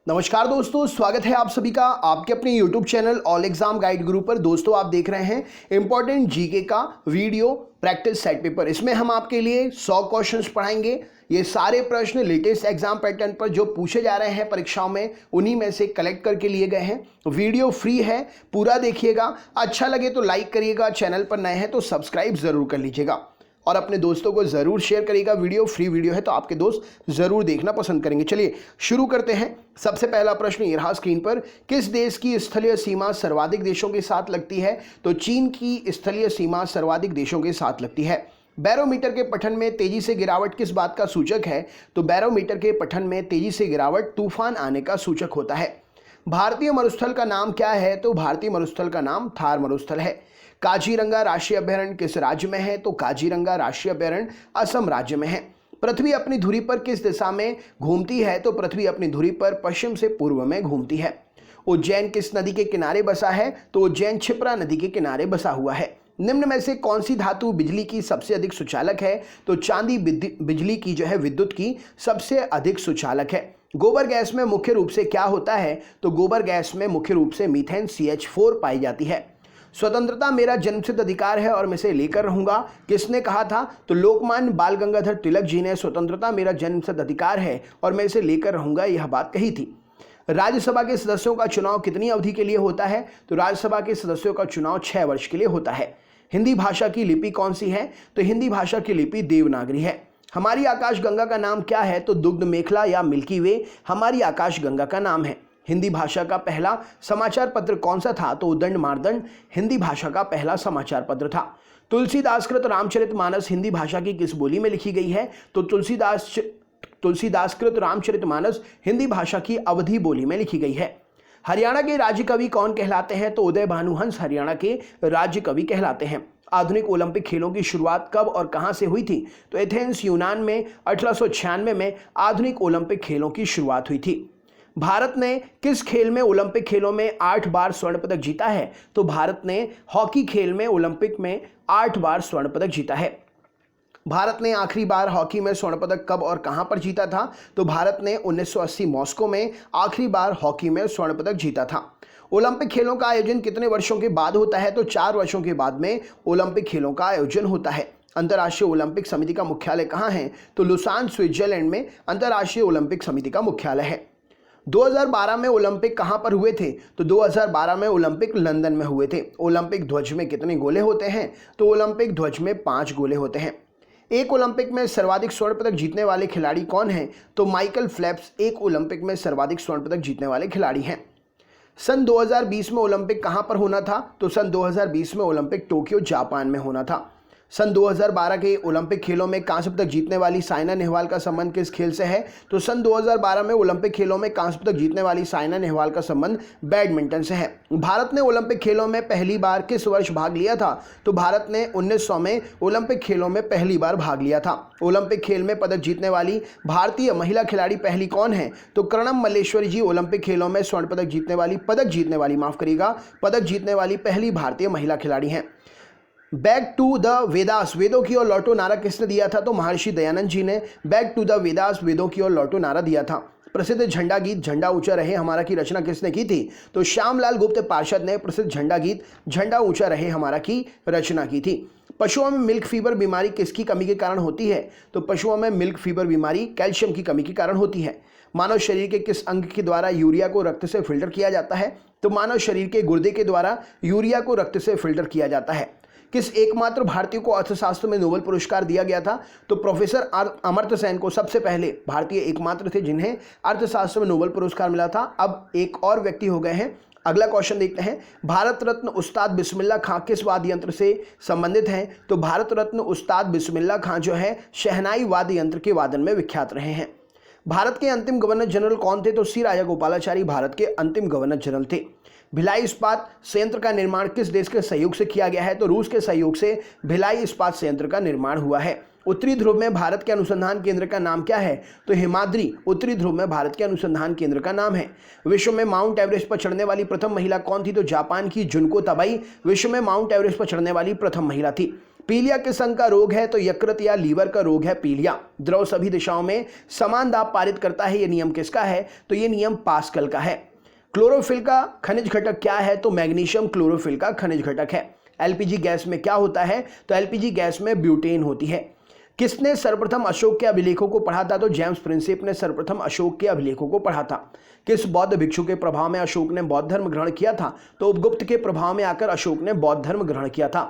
नमस्कार दोस्तों, स्वागत है आप सभी का आपके अपने YouTube channel all exam guide गुरु पर। दोस्तों आप देख रहे हैं इंपॉर्टेंट जीके का वीडियो प्रैक्टिस सेट पेपर। इसमें हम आपके लिए 100 क्वेश्चंस पढ़ाएंगे। ये सारे प्रश्न लेटेस्ट एग्जाम पैटर्न पर जो पूछे जा रहे हैं परीक्षाओं में, उन्हीं में से कलेक्ट करके लिए गए हैं। वीडियो फ्री है, पूरा देखिएगा। अच्छा लगे तो लाइक करिएगा, चैनल पर नए हैं तो सब्सक्राइब जरूर कर लीजिएगा और अपने दोस्तों को जरूर शेयर करिएगा। वीडियो फ्री वीडियो है तो आपके दोस्त जरूर देखना पसंद करेंगे। चलिए शुरू करते हैं। सबसे पहला प्रश्न ये रहा स्क्रीन पर, किस देश की स्थलीय सीमा सर्वाधिक देशों के साथ लगती है? तो चीन की स्थलीय सीमा सर्वाधिक देशों के साथ लगती है। बैरोमीटर के पठन में तेजी से गिरावट किस बात का सूचक है? तो बैरोमीटर के पठन में तेजी से गिरावट तूफान आने का सूचक होता है। भारतीय मरुस्थल का नाम क्या है? तो भारतीय मरुस्थल का नाम थार मरुस्थल है। काजीरंगा राष्ट्रीय अभयारण्य किस राज्य में है? तो काजीरंगा राष्ट्रीय अभयारण्य असम राज्य में है। पृथ्वी अपनी धुरी पर किस दिशा में घूमती है? तो पृथ्वी अपनी धुरी पर पश्चिम से पूर्व में घूमती है। उज्जैन किस नदी के किनारे बसा है? तो उज्जैन क्षिप्रा नदी के किनारे बसा हुआ है। निम्न में से कौन सी धातु बिजली की सबसे अधिक सुचालक है? तो चांदी बिजली की विद्युत की सबसे अधिक सुचालक है। गोबर गैस में मुख्य रूप से क्या होता है? तो गोबर गैस में मुख्य रूप से मीथेन CH4 पाई जाती है। स्वतंत्रता मेरा जन्मसिद्ध अधिकार है और मैं इसे लेकर रहूंगा, किसने कहा था? तो लोकमान्य बाल गंगाधर तिलक जी ने स्वतंत्रता मेरा जन्मसिद्ध अधिकार है और मैं इसे लेकर रहूंगा यह बात कही थी। राज्यसभा के सदस्यों का चुनाव कितनी अवधि के लिए होता है? तो राज्यसभा के सदस्यों का चुनाव 6 वर्ष के लिए होता है। हिंदी भाषा की लिपि कौन सी है? तो हिंदी भाषा की लिपि देवनागरी है। हमारी आकाश गंगा का नाम क्या है? तो दुग्ध मेखला या मिल्की वे हमारी आकाश गंगा का नाम है। हिंदी भाषा का पहला समाचार पत्र कौन सा था? तो उद्दंड मार्दंड हिंदी भाषा का पहला समाचार पत्र था। तुलसीदासकृत रामचरितमानस हिंदी भाषा की किस बोली में लिखी गई है? तो तुलसीदासकृत रामचरितमानस हिंदी भाषा की अवधी बोली में लिखी गई है। हरियाणा के राज्य कवि कौन कहलाते हैं? तो उदय भानुहंस हरियाणा के राज्य कवि कहलाते हैं। आधुनिक ओलंपिक खेलों की शुरुआत कब और कहां से हुई थी? तो एथेंस यूनान में 1896 में आधुनिक ओलंपिक खेलों की शुरुआत हुई थी। भारत ने किस खेल में ओलंपिक खेलों में 8 बार स्वर्ण पदक जीता है? तो भारत ने हॉकी खेल में ओलंपिक में 8 बार स्वर्ण पदक जीता है। भारत ने आखिरी बार हॉकी में स्वर्ण पदक कब और कहां पर जीता था? तो भारत ने 1980 मॉस्को में आखिरी बार हॉकी में स्वर्ण पदक जीता था। ओलंपिक खेलों का आयोजन कितने वर्षों के बाद होता है? तो 4 वर्षों के बाद में ओलंपिक खेलों का आयोजन होता है। अंतर्राष्ट्रीय ओलंपिक समिति का मुख्यालय कहां है? तो लुसान स्विट्जरलैंड में अंतर्राष्ट्रीय ओलंपिक समिति का मुख्यालय है। 2012 में ओलंपिक कहां पर हुए थे? तो 2012 में ओलंपिक लंदन में हुए थे। ओलंपिक ध्वज में कितने गोले होते हैं? तो ओलंपिक ध्वज में 5 गोले होते हैं। एक ओलंपिक में सर्वाधिक स्वर्ण पदक जीतने वाले खिलाड़ी कौन हैं? तो माइकल फेल्प्स एक ओलंपिक में सर्वाधिक स्वर्ण पदक जीतने वाले खिलाड़ी हैं। सन 2020 में ओलंपिक कहां पर होना था? तो सन 2020 में ओलंपिक टोक्यो जापान में होना था। सन 2012 के ओलंपिक खेलों में कांस्य पदक जीतने वाली साइना नेहवाल का संबंध किस खेल से है? तो सन 2012 में ओलंपिक खेलों में कांस्य पदक जीतने वाली साइना नेहवाल का संबंध बैडमिंटन से है। भारत ने ओलंपिक खेलों में पहली बार किस वर्ष भाग लिया था? तो भारत ने 1900 में ओलंपिक खेलों में पहली बार भाग लिया था। ओलंपिक खेल में पदक जीतने वाली भारतीय महिला खिलाड़ी पहली कौन है? तो कर्णम मल्लेश्वरी जी ओलंपिक खेलों में स्वर्ण पदक जीतने वाली पदक जीतने वाली पहली भारतीय महिला खिलाड़ी हैं। बैक टू द वेदास वेदों की ओर लौटो नारा किसने दिया था? तो महर्षि दयानंद जी ने बैक टू द वेदास वेदों की ओर लौटो नारा दिया था। प्रसिद्ध झंडा गीत झंडा ऊंचा रहे हमारा की रचना किसने की थी? तो श्यामलाल गुप्त पार्षद ने प्रसिद्ध झंडा गीत झंडा ऊंचा रहे हमारा की रचना की थी। पशुओं में मिल्क फीवर बीमारी किसकी कमी के कारण होती है? तो पशुओं में मिल्क फीवर बीमारी कैल्शियम की कमी के कारण होती है। मानव शरीर के किस अंग के द्वारा यूरिया को रक्त से फिल्टर किया जाता है? तो मानव शरीर के गुर्दे के द्वारा यूरिया को रक्त से फिल्टर किया जाता है। किस एकमात्र भारतीय को अर्थशास्त्र में नोबेल पुरस्कार दिया गया था? तो प्रोफेसर अमर्त्य सेन को सबसे पहले भारतीय एकमात्र थे जिन्हें अर्थशास्त्र में नोबेल पुरस्कार मिला था। अब एक और व्यक्ति हो गए हैं। अगला क्वेश्चन देखते हैं। भारत रत्न उस्ताद बिस्मिल्लाह खां किस वाद्य यंत्र से संबंधित हैं? तो भारत रत्न उस्ताद बिस्मिल्लाह खां जो है शहनाई वाद्य यंत्र के वादन में विख्यात रहे हैं। भारत के अंतिम गवर्नर जनरल कौन थे? तो सी राजा गोपालाचारी भारत के अंतिम गवर्नर जनरल थे। भिलाई इस्पात संयंत्र का निर्माण किस देश के सहयोग से किया गया है? तो रूस के सहयोग से भिलाई इस्पात संयंत्र का निर्माण हुआ है। उत्तरी ध्रुव में भारत के अनुसंधान केंद्र का नाम क्या है? तो हिमाद्री उत्तरी ध्रुव में भारत के अनुसंधान केंद्र का नाम है। विश्व में माउंट एवरेस्ट पर चढ़ने वाली प्रथम महिला कौन थी? तो जापान की जुनको तबाई विश्व में माउंट एवरेस्ट पर चढ़ने वाली प्रथम महिला थी। पीलिया किस अंग का रोग है? तो यकृत या लीवर का रोग है पीलिया। द्रव सभी दिशाओं में समान दाब पारित करता है, ये नियम किसका है? तो ये नियम पास्कल का है। क्लोरोफिल का खनिज घटक क्या है? तो मैग्नीशियम क्लोरोफिल का खनिज घटक है। एलपीजी गैस में क्या होता है? तो एलपीजी गैस में ब्यूटेन होती है। किसने सर्वप्रथम अशोक के अभिलेखों को पढ़ा था? तो जेम्स प्रिंसेप ने सर्वप्रथम अशोक के अभिलेखों को पढ़ा था। किस बौद्ध भिक्षु के प्रभाव में अशोक ने बौद्ध धर्म ग्रहण किया था? तो उपगुप्त के प्रभाव में आकर अशोक ने बौद्ध धर्म ग्रहण किया था।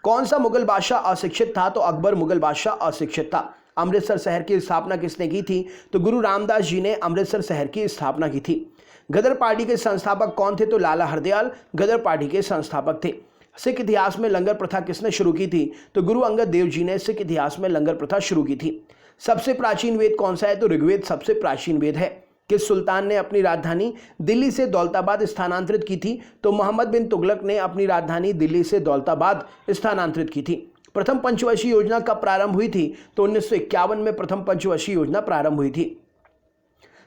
कौन सा मुगल बादशाह अशिक्षित था? तो अकबर मुगल बादशाह अशिक्षित था। अमृतसर शहर की स्थापना किसने की थी? तो गुरु रामदास जी ने अमृतसर शहर की स्थापना की थी। गदर पार्टी के संस्थापक कौन थे? तो लाला हरदयाल गदर पार्टी के संस्थापक थे। सिख इतिहास में लंगर प्रथा किसने शुरू की थी? तो गुरु अंगद देव जी ने सिख इतिहास में लंगर प्रथा शुरू की थी। सबसे प्राचीन वेद कौन सा है? तो ऋग्वेद सबसे प्राचीन वेद है। किस सुल्तान ने अपनी राजधानी दिल्ली से दौलताबाद स्थानांतरित की थी? तो मोहम्मद बिन तुगलक ने अपनी राजधानी दिल्ली से दौलताबाद स्थानांतरित की थी। प्रथम पंचवर्षीय योजना कब प्रारंभ हुई थी? तो 1951 में प्रथम पंचवर्षीय योजना प्रारंभ हुई थी।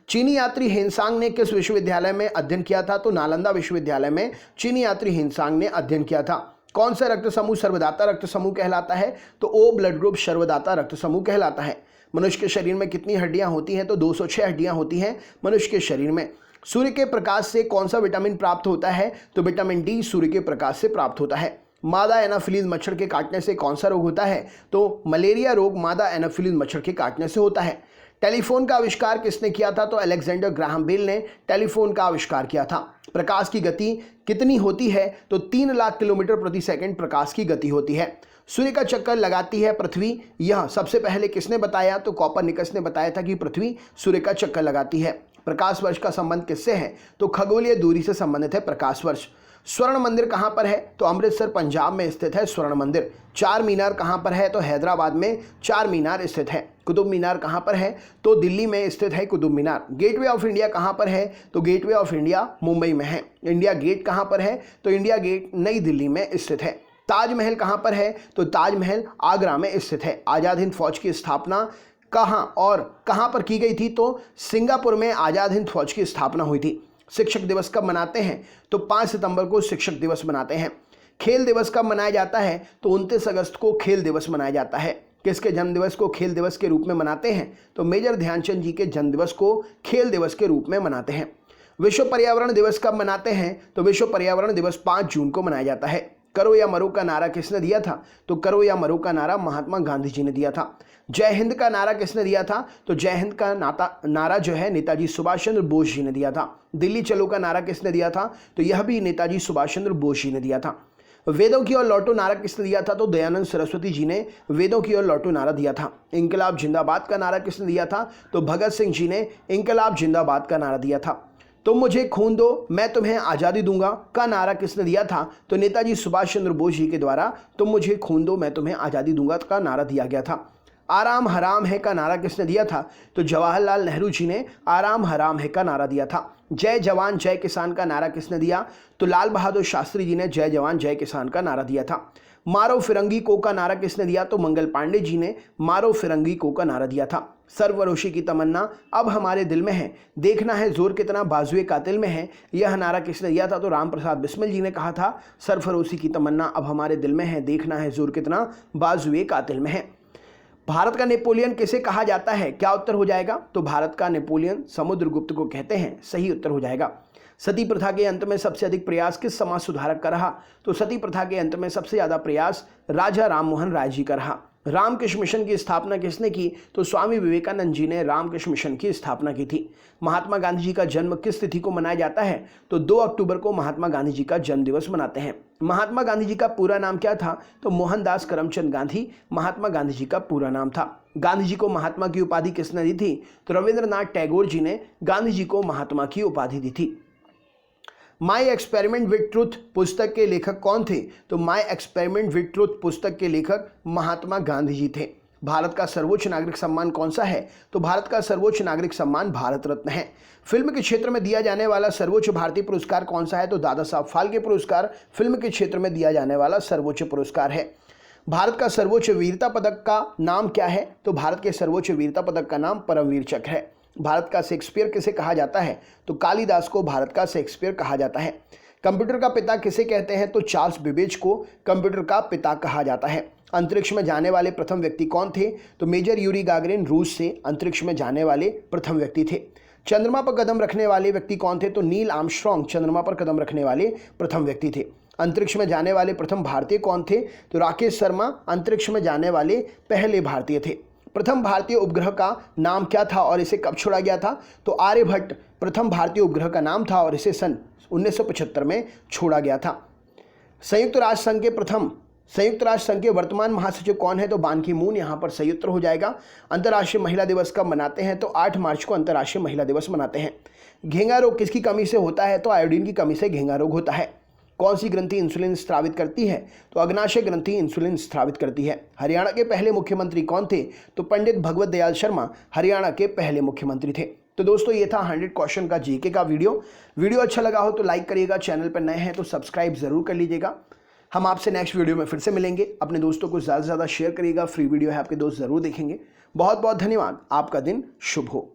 चीनी यात्री हेनसांग ने किस विश्वविद्यालय में अध्ययन किया था? तो नालंदा विश्वविद्यालय में चीनी यात्री हेनसांग ने अध्ययन किया था। कौन सा रक्त समूह सर्वदाता रक्त समूह कहलाता है? तो ओ ब्लड ग्रुप सर्वदाता रक्त समूह कहलाता है। मनुष्य के शरीर में कितनी हड्डियां होती हैं? तो 206 हड्डियां होती हैं मनुष्य के शरीर में। सूर्य के प्रकाश से कौन सा विटामिन प्राप्त होता है? तो विटामिन डी सूर्य के प्रकाश से प्राप्त होता है। मादा एनाफिलीज मच्छर के काटने से कौन सा रोग होता है? तो मलेरिया रोग मादा एनाफिलीज मच्छर के काटने से होता है। टेलीफोन का आविष्कार किसने किया था? तो अलेक्जेंडर ग्राहम बेल ने टेलीफोन का आविष्कार किया था। प्रकाश की गति कितनी होती है? तो 3 लाख किलोमीटर प्रति सेकंड प्रकाश की गति होती है। सूर्य का चक्कर लगाती है पृथ्वी, यह सबसे पहले किसने बताया? तो कॉपरनिकस ने बताया था कि पृथ्वी सूर्य का चक्कर लगाती है। प्रकाश वर्ष का संबंध किससे है? तो खगोलीय दूरी से संबंधित है प्रकाश वर्ष। स्वर्ण मंदिर कहाँ पर है? तो अमृतसर पंजाब में स्थित है स्वर्ण मंदिर। चार मीनार कहाँ पर है? तो हैदराबाद में चार मीनार स्थित है। कुतुब मीनार कहाँ पर है? तो दिल्ली में स्थित है Qutub Minar. Gateway of India कहाँ पर है? तो गेटवे ऑफ इंडिया मुंबई में है। इंडिया गेट कहाँ पर है? तो इंडिया गेट नई दिल्ली में स्थित है। ताजमहल कहाँ पर है? तो ताजमहल आगरा में स्थित है। आज़ाद हिंद फौज की स्थापना कहाँ और कहाँ पर की गई थी? तो सिंगापुर में आज़ाद हिंद फौज की स्थापना हुई थी। शिक्षक दिवस कब मनाते हैं? तो 5 सितंबर को शिक्षक दिवस मनाते हैं। खेल दिवस कब मनाया जाता है? तो 29 अगस्त को खेल दिवस मनाया जाता है। किसके जन्म दिवस को खेल दिवस के रूप में मनाते हैं? तो मेजर ध्यानचंद जी के जन्म दिवस को खेल दिवस के रूप में मनाते हैं। विश्व पर्यावरण दिवस कब मनाते हैं? तो विश्व पर्यावरण दिवस 5 जून को मनाया जाता है। करो या मरो का नारा किसने दिया था? तो करो या मरो का नारा महात्मा गांधी जी ने दिया था। जय हिंद का नारा किसने दिया था? तो जय हिंद का नारा जो है नेताजी सुभाष चंद्र बोस जी ने दिया था। दिल्ली चलो का नारा किसने दिया था? तो यह भी नेताजी सुभाष चंद्र बोस जी ने दिया था। वेदों की ओर लौटो नारा किसने दिया था? तो दयानंद सरस्वती जी ने वेदों की ओर लौटो नारा दिया था। इंकलाब जिंदाबाद का नारा किसने दिया था? तो भगत सिंह जी ने इंकलाब जिंदाबाद का नारा दिया था। तुम मुझे खून दो मैं तुम्हें आज़ादी दूंगा का नारा किसने दिया था? तो नेताजी सुभाष चंद्र बोस जी के द्वारा तुम मुझे खून दो मैं तुम्हें आज़ादी दूंगा का नारा दिया गया था। आराम हराम है का नारा किसने दिया था? तो जवाहरलाल नेहरू जी ने आराम हराम है का नारा दिया था। जय जवान जय किसान का नारा किसने दिया? तो लाल बहादुर शास्त्री जी ने जय जवान जय किसान का नारा दिया था। मारो फिरंगी को का नारा किसने दिया? तो मंगल पांडे जी ने मारो फिरंगी को का नारा दिया था। सर्वरोशी की तमन्ना अब हमारे दिल में है, देखना है जोर कितना बाजुए कातिल में है, यह नारा किसने दिया था? तो राम प्रसाद बिस्मिल जी ने कहा था सर्वरोशी की तमन्ना अब हमारे दिल में है, देखना है जोर कितना बाजुए कातिल में है। भारत का नेपोलियन किसे कहा जाता है? क्या उत्तर हो जाएगा? तो भारत का नेपोलियन समुद्रगुप्त को कहते हैं, सही उत्तर हो जाएगा। सती प्रथा के अंत में सबसे अधिक प्रयास किस समाज सुधारक का रहा? तो सती प्रथा के अंत में सबसे ज्यादा प्रयास राजा राममोहन राय जी का रहा। रामकृष्ण मिशन की स्थापना किसने की? तो स्वामी विवेकानंद जी ने रामकृष्ण मिशन की स्थापना की थी। महात्मा गांधी जी का जन्म किस तिथि को मनाया जाता है? तो 2 अक्टूबर को महात्मा गांधी जी का जन्म दिवस मनाते हैं। महात्मा गांधी जी का पूरा नाम क्या था? तो मोहनदास करमचंद गांधी महात्मा गांधी जी का पूरा नाम था। गांधी जी को महात्मा की उपाधि किसने दी थी? तो रविंद्रनाथ टैगोर जी ने गांधी जी को महात्मा की उपाधि दी थी। माई एक्सपेरिमेंट विद ट्रूथ पुस्तक के लेखक कौन थे? तो माई एक्सपेरिमेंट विद ट्रूथ पुस्तक के लेखक महात्मा गांधी जी थे। भारत का सर्वोच्च नागरिक सम्मान कौन सा है? तो भारत का सर्वोच्च नागरिक सम्मान भारत रत्न है। फिल्म के क्षेत्र में दिया जाने वाला सर्वोच्च भारतीय पुरस्कार कौन सा है? तो दादा साहब फाल्के पुरस्कार फिल्म के क्षेत्र में दिया जाने वाला सर्वोच्च पुरस्कार है। भारत का सर्वोच्च वीरता पदक का नाम क्या है? तो भारत के सर्वोच्च वीरता पदक का नाम परमवीर चक्र है। भारत का शेक्सपियर किसे कहा जाता है? तो कालिदास को भारत का शेक्सपियर कहा जाता है। कंप्यूटर का पिता किसे कहते हैं? तो चार्ल्स बेबेज को कंप्यूटर का पिता कहा जाता है। अंतरिक्ष में जाने वाले प्रथम व्यक्ति कौन थे? तो मेजर यूरी गागरिन रूस से अंतरिक्ष में जाने वाले प्रथम व्यक्ति थे। चंद्रमा पर कदम रखने वाले व्यक्ति कौन थे? तो नील आर्मस्ट्रॉन्ग चंद्रमा पर कदम रखने वाले प्रथम व्यक्ति थे। अंतरिक्ष में जाने वाले प्रथम भारतीय कौन थे? तो राकेश शर्मा अंतरिक्ष में जाने वाले पहले भारतीय थे। प्रथम भारतीय उपग्रह का नाम क्या था और इसे कब छोड़ा गया था? तो आर्यभट्ट प्रथम भारतीय उपग्रह का नाम था और इसे सन 1975 में छोड़ा गया था। संयुक्त राष्ट्र संघ के वर्तमान महासचिव कौन है? तो बान की मून यहाँ पर सही उत्तर हो जाएगा। अंतर्राष्ट्रीय महिला दिवस कब मनाते हैं? तो 8 मार्च को अंतर्राष्ट्रीय महिला दिवस मनाते हैं। घेंगा रोग किसकी कमी से होता है? तो आयोडीन की कमी से घेंगा रोग होता है। कौन सी ग्रंथि इंसुलिन स्रावित करती है? तो अग्नाशय ग्रंथि इंसुलिन स्रावित करती है। हरियाणा के पहले मुख्यमंत्री कौन थे? तो पंडित भगवत दयाल शर्मा हरियाणा के पहले मुख्यमंत्री थे। तो दोस्तों ये था 100 क्वेश्चन का जीके का वीडियो अच्छा लगा हो तो लाइक करिएगा, चैनल पर नए हैं तो सब्सक्राइब जरूर कर लीजिएगा। हम आपसे नेक्स्ट वीडियो में फिर से मिलेंगे। अपने दोस्तों को ज़्यादा से ज़्यादा शेयर करिएगा, फ्री वीडियो है आपके दोस्त ज़रूर देखेंगे। बहुत बहुत धन्यवाद, आपका दिन शुभ हो।